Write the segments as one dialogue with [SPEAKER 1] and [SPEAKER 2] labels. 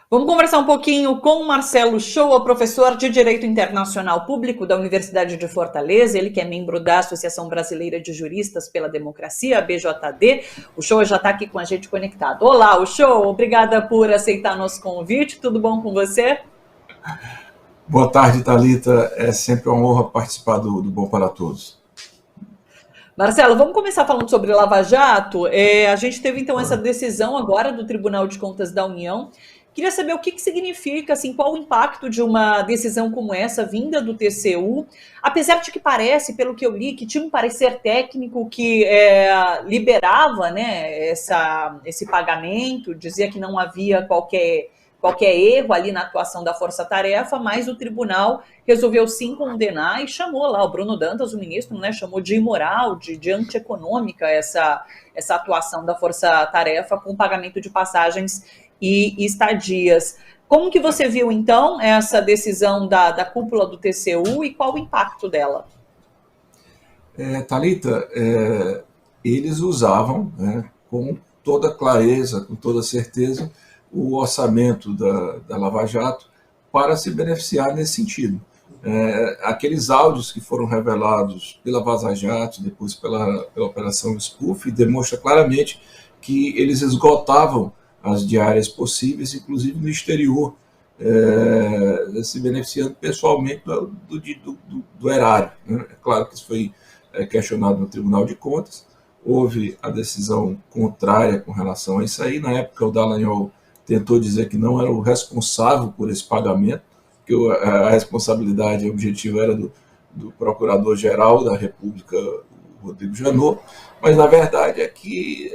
[SPEAKER 1] Vamos conversar um pouquinho com o Marcelo Shoa, professor de Direito Internacional Público da Universidade de Fortaleza, ele que é membro da Associação Brasileira de Juristas pela Democracia, a BJD. O Shoa já está aqui com a gente conectado. Olá, o Shoa, obrigada por aceitar nosso convite, tudo bom com você?
[SPEAKER 2] Boa tarde, Thalita. É sempre uma honra participar do Bom para Todos.
[SPEAKER 1] Marcelo, vamos começar falando sobre Lava Jato. A gente teve então essa decisão agora do Tribunal de Contas da União. Queria saber o que significa, assim, qual o impacto de uma decisão como essa, vinda do TCU, apesar de que parece, pelo que eu li, que tinha um parecer técnico que liberava, né, esse pagamento, dizia que não havia qualquer erro ali na atuação da força-tarefa, mas o tribunal resolveu sim condenar e chamou lá o Bruno Dantas, o ministro, né, chamou de imoral, de antieconômica essa atuação da força-tarefa com pagamento de passagens e estadias. Como que você viu, então, essa decisão da cúpula do TCU e qual o impacto dela?
[SPEAKER 2] Thalita, eles usavam, né, com toda clareza, com toda certeza, o orçamento da Lava Jato para se beneficiar nesse sentido. Aqueles áudios que foram revelados pela Vaza Jato, depois pela Operação Spoof, demonstra claramente que eles esgotavam as diárias possíveis, inclusive no exterior, se beneficiando pessoalmente do erário. Né? É claro que isso foi questionado no Tribunal de Contas, houve a decisão contrária com relação a isso aí. Na época, o Dallagnol tentou dizer que não era o responsável por esse pagamento, que a responsabilidade objetiva era do Procurador-Geral da República, Rodrigo Janot, mas na verdade é que,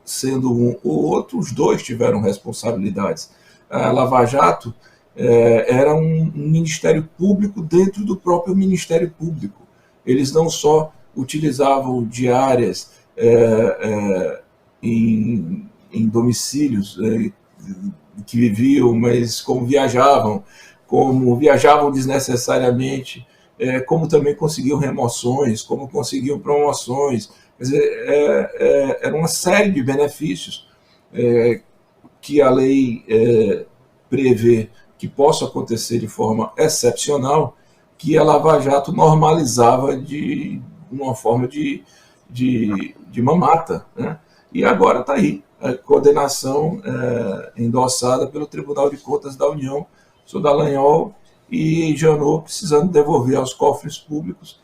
[SPEAKER 2] sendo um ou outro, os dois tiveram responsabilidades. A Lava Jato era um ministério público dentro do próprio Ministério Público. Eles não só utilizavam diárias em domicílios que viviam, mas como viajavam desnecessariamente, como também conseguiam remoções, como conseguiam promoções. Quer dizer, era uma série de benefícios que a lei prevê que possa acontecer de forma excepcional, que a Lava Jato normalizava de uma forma de mamata. Né? E agora está aí, a condenação endossada pelo Tribunal de Contas da União, sobre Dallagnol e Janot precisando devolver aos cofres públicos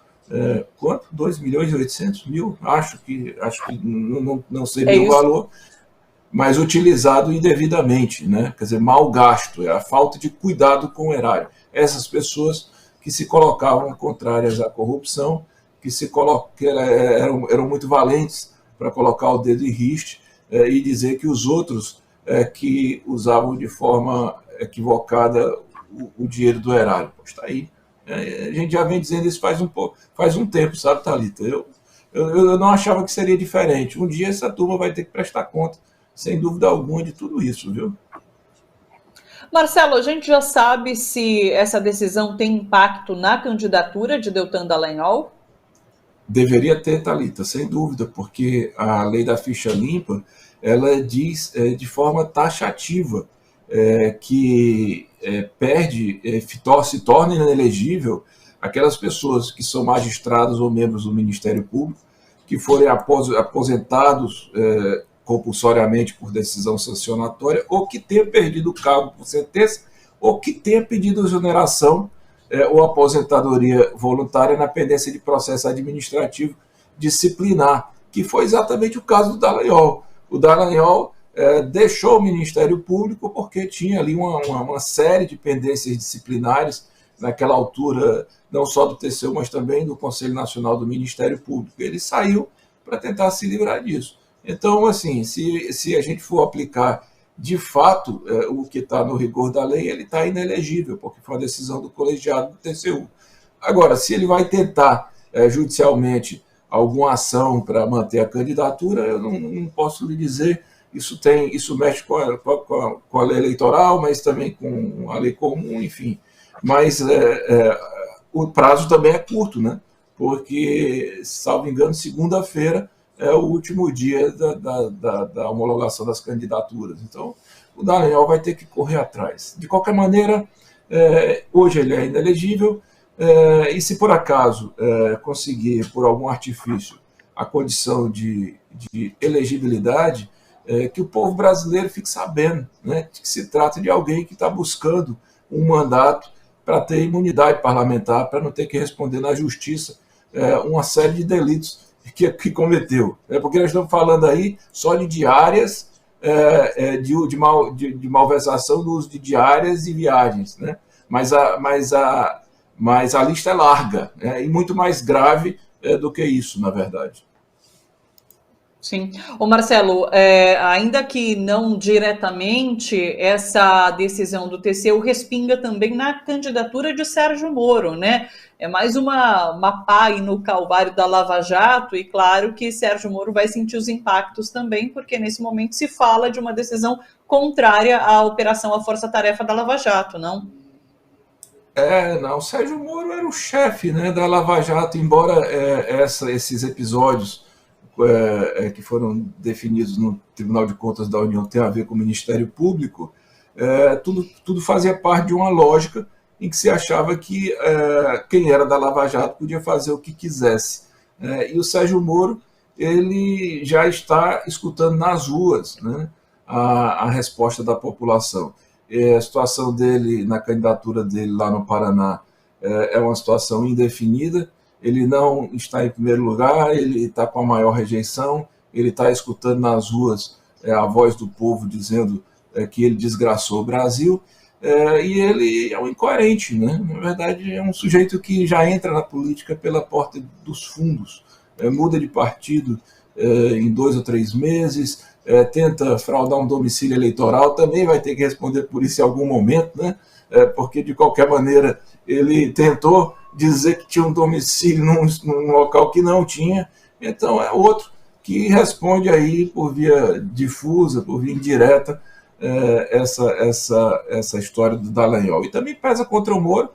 [SPEAKER 2] quanto? 2.800.000? Acho que não sei bem o valor, mas utilizado indevidamente, né? Quer dizer, mal gasto, é a falta de cuidado com o erário. Essas pessoas que se colocavam contrárias à corrupção, que eram muito valentes para colocar o dedo em riste e dizer que os outros que usavam de forma equivocada o dinheiro do erário. Está aí. A gente já vem dizendo isso faz um tempo, sabe, Thalita? Eu não achava que seria diferente. Um dia essa turma vai ter que prestar conta, sem dúvida alguma, de tudo isso, viu?
[SPEAKER 1] Marcelo, a gente já sabe se essa decisão tem impacto na candidatura de Deltan Dallagnol?
[SPEAKER 2] Deveria ter, Thalita, sem dúvida, porque a lei da ficha limpa, ela diz de forma taxativa que se torna inelegível aquelas pessoas que são magistrados ou membros do Ministério Público, que forem aposentados compulsoriamente por decisão sancionatória, ou que tenham perdido o cargo por sentença, ou que tenham pedido exoneração ou aposentadoria voluntária na pendência de processo administrativo disciplinar, que foi exatamente o caso do Dallagnol. O Dallagnol deixou o Ministério Público porque tinha ali uma série de pendências disciplinares naquela altura, não só do TCU, mas também do Conselho Nacional do Ministério Público. Ele saiu para tentar se livrar disso. Então, assim, se a gente for aplicar de fato o que está no rigor da lei, ele está inelegível, porque foi uma decisão do colegiado do TCU. Agora, se ele vai tentar judicialmente alguma ação para manter a candidatura, eu não posso lhe dizer. Isso mexe com a lei eleitoral, mas também com a lei comum, enfim. Mas o prazo também é curto, né? Porque, salvo engano, segunda-feira é o último dia da homologação das candidaturas. Então, o Dallagnol vai ter que correr atrás. De qualquer maneira, hoje ele é ainda elegível, e se por acaso conseguir, por algum artifício, a condição de elegibilidade, que o povo brasileiro fique sabendo, né, de que se trata de alguém que está buscando um mandato para ter imunidade parlamentar, para não ter que responder na justiça uma série de delitos que cometeu. Porque nós estamos falando aí só de diárias, de malversação no uso de diárias e viagens, né? Mas a lista é larga, né? E muito mais grave do que isso, na verdade.
[SPEAKER 1] Sim. Ô Marcelo, ainda que não diretamente, essa decisão do TCU respinga também na candidatura de Sérgio Moro, né? É mais uma pá aí no calvário da Lava Jato, e claro que Sérgio Moro vai sentir os impactos também, porque nesse momento se fala de uma decisão contrária à operação, à força-tarefa da Lava Jato, não?
[SPEAKER 2] Não, Sérgio Moro era o chefe, né, da Lava Jato, embora esses episódios que foram definidos no Tribunal de Contas da União tenham a ver com o Ministério Público, tudo fazia parte de uma lógica em que se achava que quem era da Lava Jato podia fazer o que quisesse. E o Sérgio Moro, ele já está escutando nas ruas, né, a resposta da população. A situação dele, na candidatura dele lá no Paraná, é uma situação indefinida. Ele não está em primeiro lugar, ele está com a maior rejeição, ele está escutando nas ruas a voz do povo dizendo que ele desgraçou o Brasil, e ele é um incoerente, né? Na verdade, é um sujeito que já entra na política pela porta dos fundos, muda de partido em 2 ou 3 meses, tenta fraudar um domicílio eleitoral, também vai ter que responder por isso em algum momento, né? Porque, de qualquer maneira, ele tentou dizer que tinha um domicílio num local que não tinha, então é outro que responde aí por via difusa, por via indireta, essa história do Dallagnol. E também pesa contra o Moro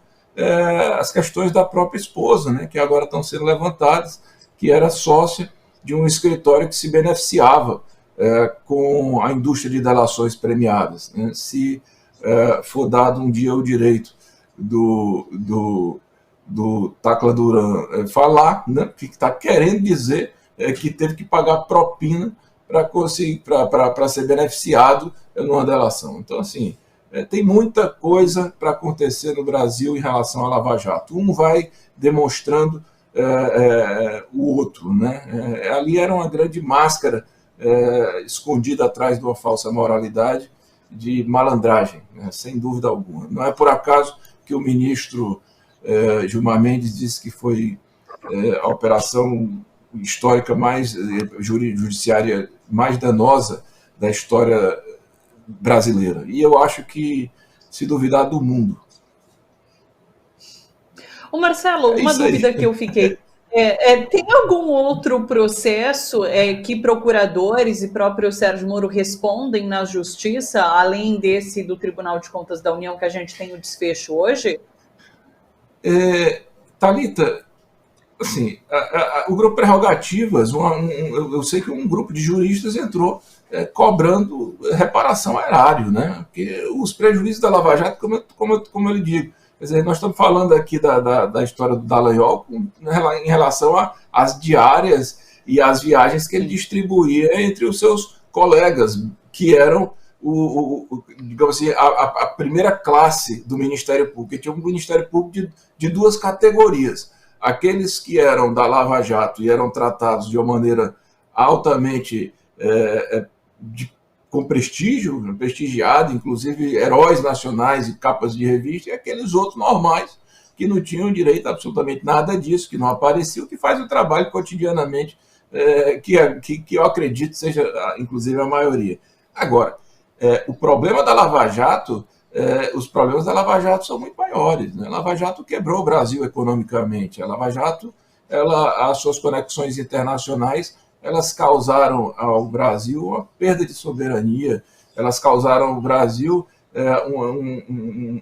[SPEAKER 2] as questões da própria esposa, né, que agora estão sendo levantadas, que era sócia de um escritório que se beneficiava com a indústria de delações premiadas, né? Se for dado um dia o direito do Tacla Duran falar, né, que está querendo dizer que teve que pagar propina para ser beneficiado numa delação. Então, assim, tem muita coisa para acontecer no Brasil em relação à Lava Jato. Um vai demonstrando o outro, né? Ali era uma grande máscara escondida atrás de uma falsa moralidade de malandragem, né? Sem dúvida alguma. Não é por acaso que o ministro Gilmar Mendes disse que foi a operação histórica judiciária mais danosa da história brasileira. E eu acho que, se duvidar, do mundo.
[SPEAKER 1] Ô Marcelo, uma dúvida que eu fiquei. Tem algum outro processo que procuradores e próprio Sérgio Moro respondem na justiça, além desse do Tribunal de Contas da União, que a gente tem o desfecho hoje?
[SPEAKER 2] Thalita, assim, o grupo Prerrogativas, eu sei que um grupo de juristas entrou cobrando reparação ao erário, né? Porque os prejuízos da Lava Jato, como eu lhe digo, quer dizer, nós estamos falando aqui da história do Dallagnol em relação às diárias e às viagens que ele distribuía entre os seus colegas, que eram digamos assim, a primeira classe do Ministério Público. Que tinha um Ministério Público de 2 categorias. Aqueles que eram da Lava Jato e eram tratados de uma maneira altamente com prestígio, prestigiado, inclusive heróis nacionais e capas de revista, e aqueles outros normais que não tinham direito a absolutamente nada disso, que não apareciam, que faz o trabalho cotidianamente, que eu acredito seja, inclusive, a maioria. Agora, o problema da Lava Jato, os problemas da Lava Jato são muito maiores, né? A Lava Jato quebrou o Brasil economicamente. A Lava Jato, as suas conexões internacionais, elas causaram ao Brasil uma perda de soberania, elas causaram ao Brasil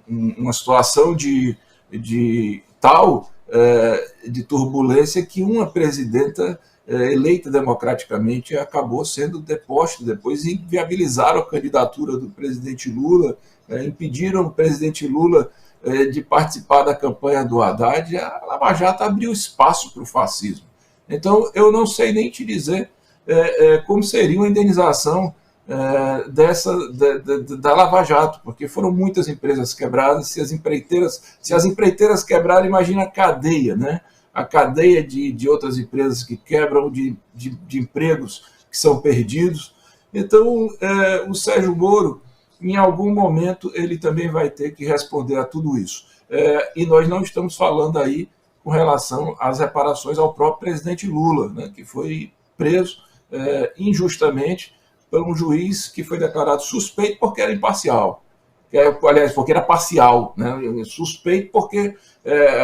[SPEAKER 2] uma situação de turbulência que uma presidenta eleita democraticamente, acabou sendo deposta depois e inviabilizaram a candidatura do presidente Lula, impediram o presidente Lula de participar da campanha do Haddad. A Lava Jato abriu espaço para o fascismo. Então, eu não sei nem te dizer como seria uma indenização da Lava Jato, porque foram muitas empresas quebradas. Se as empreiteiras quebrarem, imagina a cadeia, né? A cadeia de outras empresas que quebram, de empregos que são perdidos. Então, o Sérgio Moro, em algum momento, ele também vai ter que responder a tudo isso. E nós não estamos falando aí com relação às reparações ao próprio presidente Lula, né, que foi preso injustamente por um juiz que foi declarado suspeito porque era imparcial. Aliás, porque era parcial, né? Suspeito porque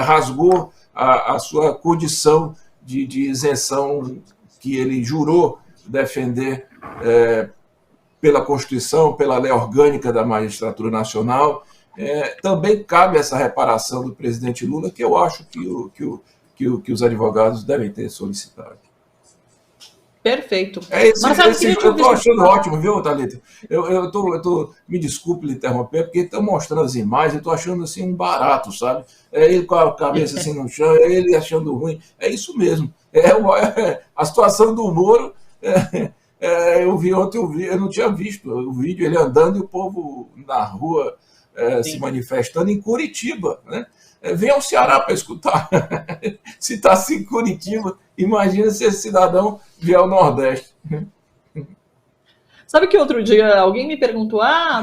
[SPEAKER 2] rasgou a sua condição de isenção que ele jurou defender pela Constituição, pela lei orgânica da Magistratura Nacional. Também cabe essa reparação do presidente Lula, que eu acho que os advogados devem ter solicitado.
[SPEAKER 1] Perfeito.
[SPEAKER 2] Marcelo, eu estou achando ótimo, viu, Thalita? Me desculpe lhe interromper, porque estão mostrando as imagens, eu estou achando assim um barato, sabe? Ele com a cabeça assim no chão, ele achando ruim. É isso mesmo. A situação do Moro, eu vi ontem, eu não tinha visto o vídeo, ele andando e o povo na rua se manifestando em Curitiba, né? Vem ao Ceará para escutar. Se está assim em Curitiba, imagina se esse cidadão vier ao Nordeste.
[SPEAKER 1] Sabe que outro dia alguém me perguntou,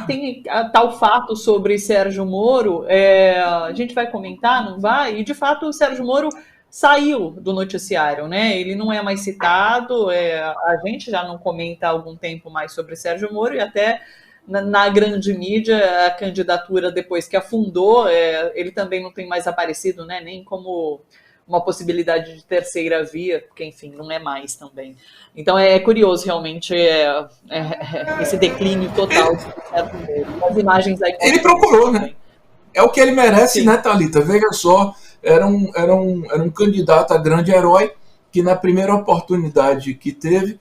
[SPEAKER 1] tem tal fato sobre Sérgio Moro, a gente vai comentar, não vai? E de fato o Sérgio Moro saiu do noticiário, né? Ele não é mais citado, a gente já não comenta há algum tempo mais sobre Sérgio Moro, e até na grande mídia, a candidatura, depois que afundou, ele também não tem mais aparecido, né? Nem como uma possibilidade de terceira via, porque, enfim, não é mais também. Então é curioso, realmente, esse declínio total de Sérgio Moro. As imagens aí.
[SPEAKER 2] Ele procurou, né? É o que ele merece, sim, né, Thalita? Veja só, era um candidato a grande herói que, na primeira oportunidade que teve,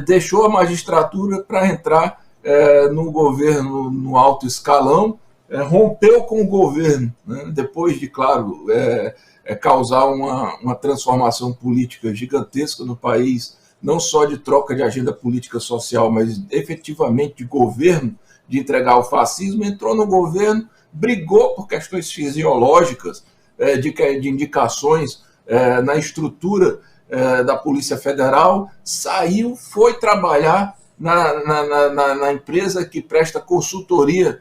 [SPEAKER 2] deixou a magistratura para entrar no governo no alto escalão, rompeu com o governo, né, depois de, claro, causar uma transformação política gigantesca no país, não só de troca de agenda política social, mas efetivamente de governo, de entregar o fascismo. Entrou no governo, brigou por questões fisiológicas, de indicações na estrutura da Polícia Federal, saiu, foi trabalhar na empresa que presta consultoria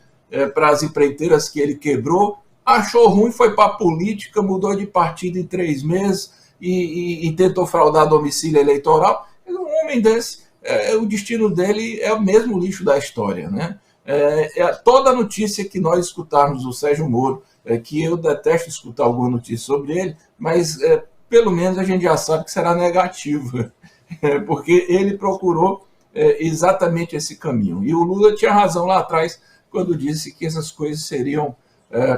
[SPEAKER 2] para as empreiteiras que ele quebrou, achou ruim, foi para a política, mudou de partido em 3 meses e tentou fraudar domicílio eleitoral. Um homem desse, o destino dele é o mesmo lixo da história, né? Toda notícia que nós escutarmos do Sérgio Moro, que eu detesto escutar alguma notícia sobre ele, mas pelo menos a gente já sabe que será negativa, porque ele procurou exatamente esse caminho. E o Lula tinha razão lá atrás quando disse que essas coisas seriam,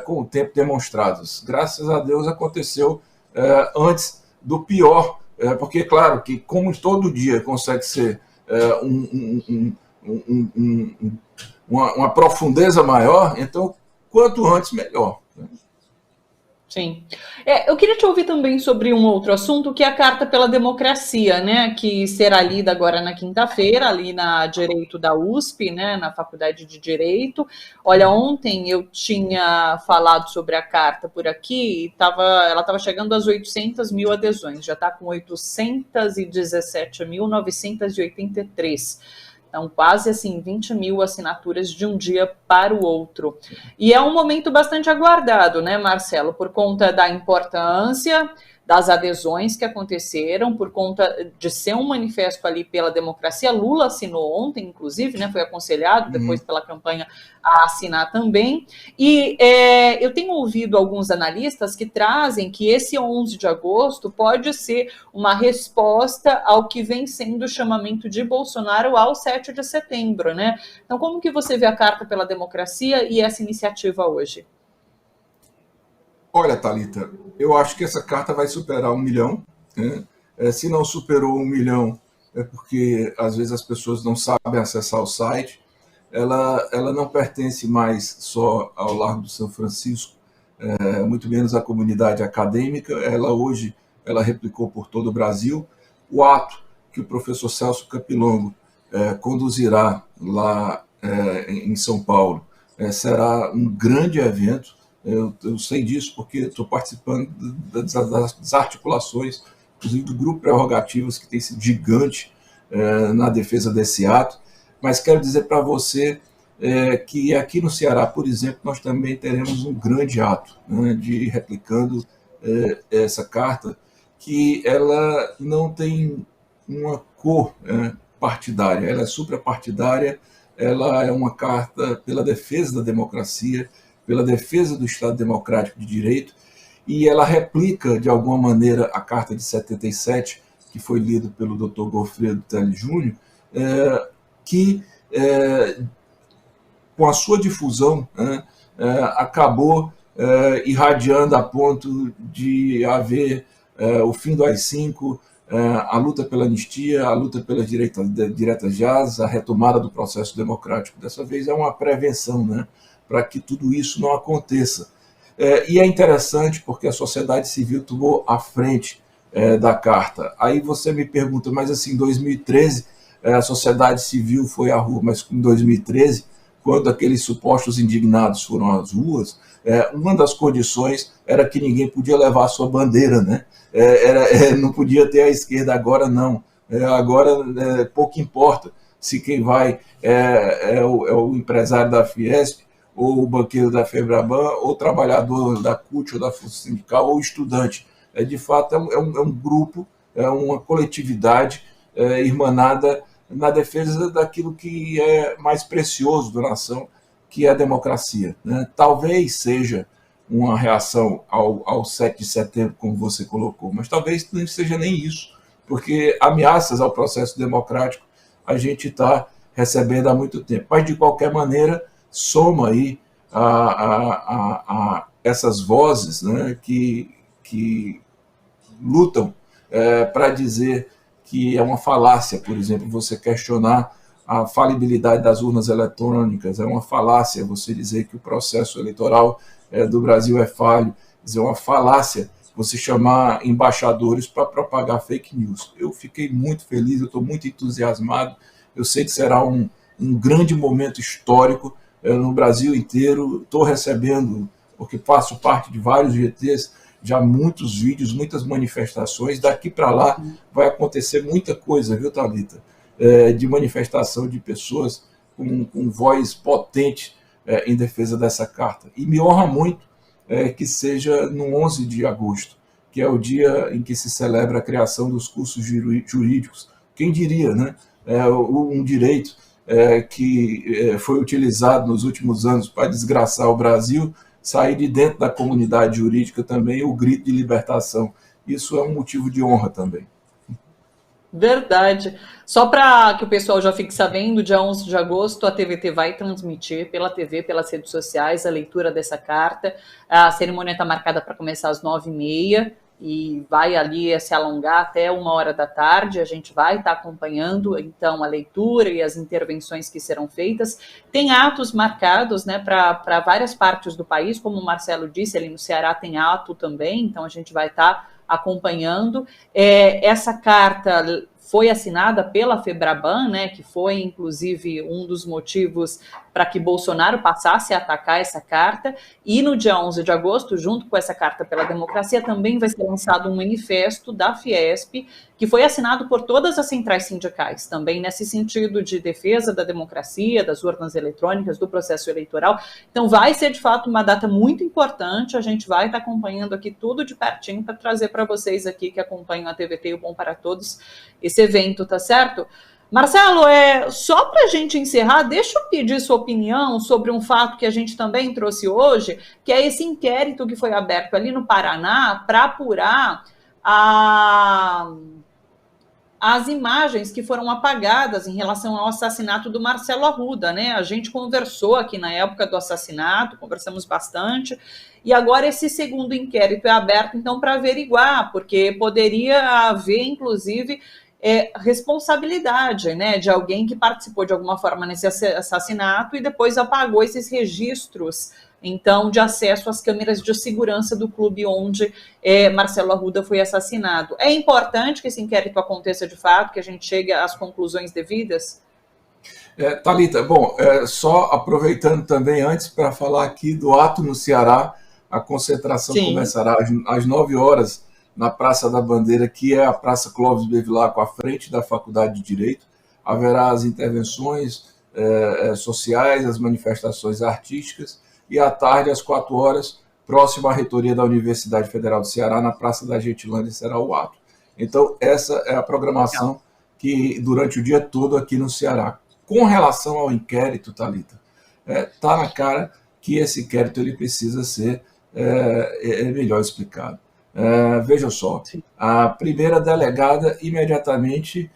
[SPEAKER 2] com o tempo, demonstradas. Graças a Deus aconteceu antes do pior, porque, claro, que como todo dia consegue ser uma profundeza maior, então, quanto antes, melhor.
[SPEAKER 1] Sim. Eu queria te ouvir também sobre um outro assunto, que é a Carta pela Democracia, né, que será lida agora na quinta-feira, ali na Direito da USP, né, na Faculdade de Direito. Olha, ontem eu tinha falado sobre a carta por aqui, e ela estava chegando às 800 mil adesões, já está com 817.983. Então, quase assim, 20 mil assinaturas de um dia para o outro. E é um momento bastante aguardado, né, Marcelo? Por conta da importância das adesões que aconteceram, por conta de ser um manifesto ali pela democracia. Lula assinou ontem, inclusive, né? Foi aconselhado depois pela campanha a assinar também. E eu tenho ouvido alguns analistas que trazem que esse 11 de agosto pode ser uma resposta ao que vem sendo o chamamento de Bolsonaro ao 7 de setembro, né? Então, como que você vê a Carta pela Democracia e essa iniciativa hoje?
[SPEAKER 2] Olha, Thalita, eu acho que essa carta vai superar 1 milhão, né? Se não superou 1 milhão, é porque às vezes as pessoas não sabem acessar o site. Ela não pertence mais só ao Largo do São Francisco, muito menos à comunidade acadêmica. Ela replicou por todo o Brasil. O ato que o professor Celso Capilongo conduzirá lá em São Paulo será um grande evento. Eu sei disso porque estou participando das articulações, inclusive do grupo Prerrogativas, que tem sido gigante na defesa desse ato. Mas quero dizer para você que aqui no Ceará, por exemplo, nós também teremos um grande ato, né, de replicando essa carta, que ela não tem uma cor partidária, ela é suprapartidária, ela é uma carta pela defesa da democracia, pela defesa do Estado Democrático de Direito, e ela replica, de alguma maneira, a Carta de 77, que foi lida pelo Dr. Goffredo Telles Júnior, que, com a sua difusão, acabou irradiando a ponto de haver o fim do AI-5, a luta pela anistia, a luta pelas diretas jazz, a retomada do processo democrático. Dessa vez é uma prevenção, né, para que tudo isso não aconteça. E é interessante porque a sociedade civil tomou a frente da carta. Aí você me pergunta, mas assim, em 2013 a sociedade civil foi à rua, mas em 2013, quando aqueles supostos indignados foram às ruas, uma das condições era que ninguém podia levar a sua bandeira, né? Não podia ter a esquerda, agora não. Agora pouco importa se quem vai é o empresário da Fiesp, ou o banqueiro da Febraban, ou o trabalhador da CUT, ou da Força Sindical, ou o estudante. De fato, é um grupo, é uma coletividade irmanada na defesa daquilo que é mais precioso da nação, que é a democracia, né? Talvez seja uma reação ao 7 de setembro, como você colocou, mas talvez não seja nem isso, porque ameaças ao processo democrático a gente está recebendo há muito tempo. Mas, de qualquer maneira, soma aí a essas vozes, né, que lutam para dizer que é uma falácia, por exemplo, você questionar a falibilidade das urnas eletrônicas, é uma falácia você dizer que o processo eleitoral do Brasil é falho, é uma falácia você chamar embaixadores para propagar fake news. Eu fiquei muito feliz, eu estou muito entusiasmado, eu sei que será um grande momento histórico no Brasil inteiro. Estou recebendo, porque faço parte de vários GTs, já muitos vídeos, muitas manifestações. Daqui para lá vai acontecer muita coisa, viu, Thalita? De manifestação de pessoas com voz potente em defesa dessa carta. E me honra muito que seja no 11 de agosto, que é o dia em que se celebra a criação dos cursos jurídicos. Quem diria, né? Um direito que foi utilizado nos últimos anos para desgraçar o Brasil, sair de dentro da comunidade jurídica também o grito de libertação. Isso é um motivo de honra também.
[SPEAKER 1] Verdade. Só para que o pessoal já fique sabendo, dia 11 de agosto a TVT vai transmitir pela TV, pelas redes sociais, a leitura dessa carta. A cerimônia está marcada para começar às 9h30 e vai ali se alongar até 1h da tarde. A gente vai estar acompanhando, então, a leitura e as intervenções que serão feitas. Tem atos marcados, né, para várias partes do país, como o Marcelo disse, ali no Ceará tem ato também, então a gente vai estar acompanhando. Essa carta foi assinada pela Febraban, né, que foi, inclusive, um dos motivos para que Bolsonaro passasse a atacar essa carta, e no dia 11 de agosto, junto com essa Carta pela Democracia, também vai ser lançado um manifesto da Fiesp, que foi assinado por todas as centrais sindicais, também nesse sentido de defesa da democracia, das urnas eletrônicas, do processo eleitoral. Então vai ser, de fato, uma data muito importante, a gente vai estar acompanhando aqui tudo de pertinho para trazer para vocês aqui que acompanham a TVT e o Bom para Todos esse evento, tá certo? Marcelo, só para a gente encerrar, deixa eu pedir sua opinião sobre um fato que a gente também trouxe hoje, que é esse inquérito que foi aberto ali no Paraná para apurar as imagens que foram apagadas em relação ao assassinato do Marcelo Arruda, né? A gente conversou aqui na época do assassinato, conversamos bastante, e agora esse segundo inquérito é aberto, então, para averiguar, porque poderia haver, inclusive, responsabilidade, né, de alguém que participou de alguma forma nesse assassinato e depois apagou esses registros, então, de acesso às câmeras de segurança do clube onde Marcelo Arruda foi assassinado. É importante que esse inquérito aconteça de fato, que a gente chegue às conclusões devidas?
[SPEAKER 2] Thalita, bom, só aproveitando também antes para falar aqui do ato no Ceará, a concentração
[SPEAKER 1] Sim.
[SPEAKER 2] Começará às 9 horas na Praça da Bandeira, que é a Praça Clóvis Bevilacqua, à frente da Faculdade de Direito. Haverá as intervenções sociais, as manifestações artísticas, e à tarde, às 4 horas, próximo à reitoria da Universidade Federal do Ceará, na Praça da Gentilândia, será o ato. Então, essa é a programação que durante o dia todo aqui no Ceará. Com relação ao inquérito, Thalita, está na cara que esse inquérito ele precisa ser melhor explicado. Veja só, a primeira delegada imediatamente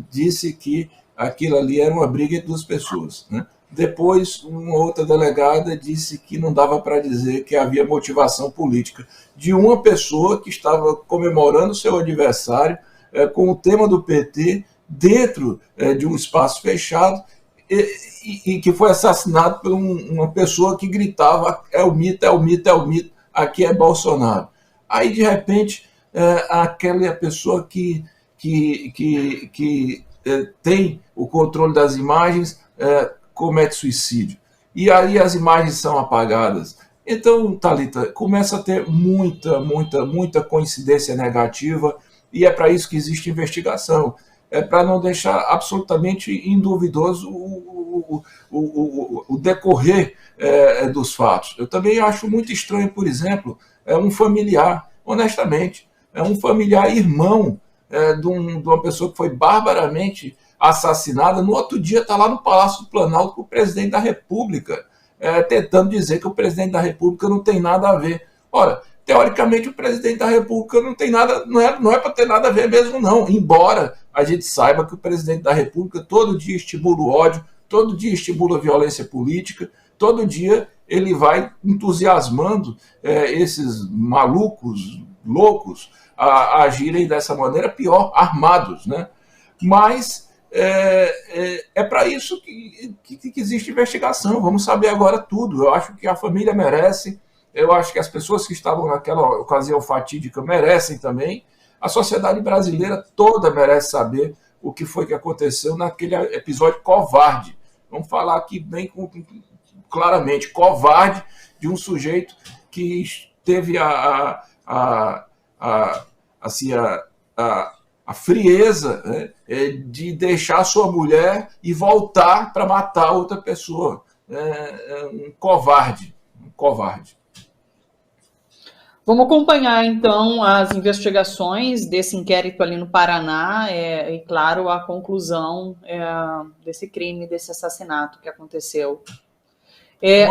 [SPEAKER 2] disse que aquilo ali era uma briga entre duas pessoas, né? Depois, uma outra delegada disse que não dava para dizer que havia motivação política de uma pessoa que estava comemorando seu aniversário com o tema do PT dentro de um espaço fechado e que foi assassinado por uma pessoa que gritava é o mito, é o mito, é o mito, aqui é Bolsonaro. Aí, de repente, aquela pessoa que tem o controle das imagens comete suicídio. E aí as imagens são apagadas. Então, Thalita, começa a ter muita coincidência negativa, e é para isso que existe investigação. É para não deixar absolutamente induvidoso o decorrer dos fatos. Eu também acho muito estranho, por exemplo, um familiar, honestamente, um familiar irmão de uma pessoa que foi barbaramente assassinada, no outro dia está lá no Palácio do Planalto com o presidente da República, tentando dizer que o presidente da República não tem nada a ver. Ora, teoricamente o presidente da República não tem nada, não é para ter nada a ver mesmo não, embora a gente saiba que o presidente da República todo dia estimula o ódio, todo dia estimula a violência política, todo dia ele vai entusiasmando esses malucos, loucos, a agirem dessa maneira, pior, armados, né? Mas é para isso que existe investigação. Vamos saber agora tudo. Eu acho que a família merece, eu acho que as pessoas que estavam naquela ocasião fatídica merecem também. A sociedade brasileira toda merece saber o que foi que aconteceu naquele episódio covarde. Vamos falar aqui bem claramente, covarde de um sujeito que teve a frieza, né, de deixar sua mulher e voltar para matar outra pessoa. Um covarde.
[SPEAKER 1] Vamos acompanhar, então, as investigações desse inquérito ali no Paraná e, claro, a conclusão desse crime, desse assassinato que aconteceu.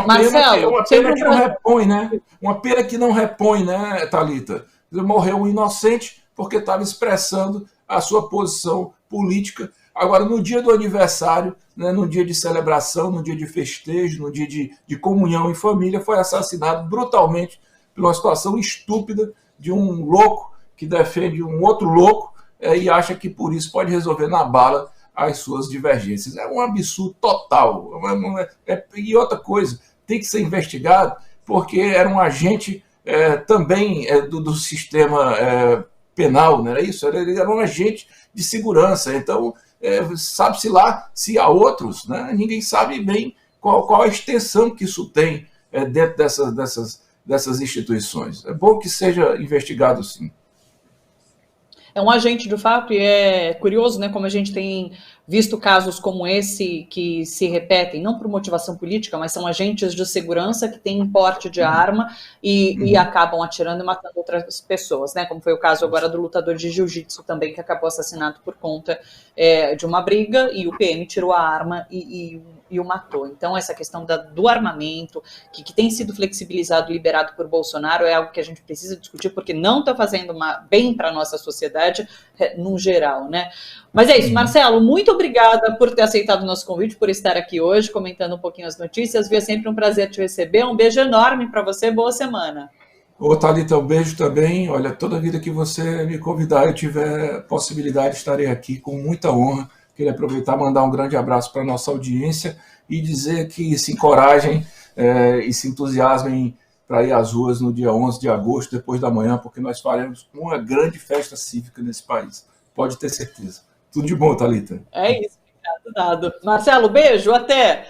[SPEAKER 1] Marcelo...
[SPEAKER 2] Uma pena que não repõe, né? Uma pena que não repõe, né, Thalita? Morreu um inocente porque estava expressando a sua posição política. Agora, no dia do aniversário, né, no dia de celebração, no dia de festejo, no dia de comunhão em família, foi assassinado brutalmente por uma situação estúpida de um louco que defende um outro louco e acha que por isso pode resolver na bala as suas divergências. É um absurdo total. E outra coisa, tem que ser investigado porque era um agente também do sistema penal, não era isso? Ele era um agente de segurança. Então, sabe-se lá se há outros, né? Ninguém sabe bem qual a extensão que isso tem dentro dessas instituições. É bom que seja investigado, sim.
[SPEAKER 1] É um agente, de fato, e é curioso, né, como a gente tem visto casos como esse que se repetem, não por motivação política, mas são agentes de segurança que têm porte de arma e acabam atirando e matando outras pessoas, né, como foi o caso agora do lutador de jiu-jitsu também, que acabou assassinado por conta de uma briga, e o PM tirou a arma e e o matou. Então, essa questão do armamento, que tem sido flexibilizado, liberado por Bolsonaro, é algo que a gente precisa discutir, porque não está fazendo bem para a nossa sociedade, no geral, né? Mas é isso, Marcelo, muito obrigada por ter aceitado o nosso convite, por estar aqui hoje, comentando um pouquinho as notícias. É sempre um prazer te receber. Um beijo enorme para você, boa semana.
[SPEAKER 2] Ô, Thalita, um beijo também. Olha, toda vida que você me convidar, eu tiver possibilidade, estarei aqui com muita honra. Queria aproveitar e mandar um grande abraço para a nossa audiência e dizer que se encorajem e se entusiasmem para ir às ruas no dia 11 de agosto, depois da manhã, porque nós faremos uma grande festa cívica nesse país. Pode ter certeza. Tudo de bom, Thalita.
[SPEAKER 1] É isso, obrigado, dado. Marcelo, beijo, até!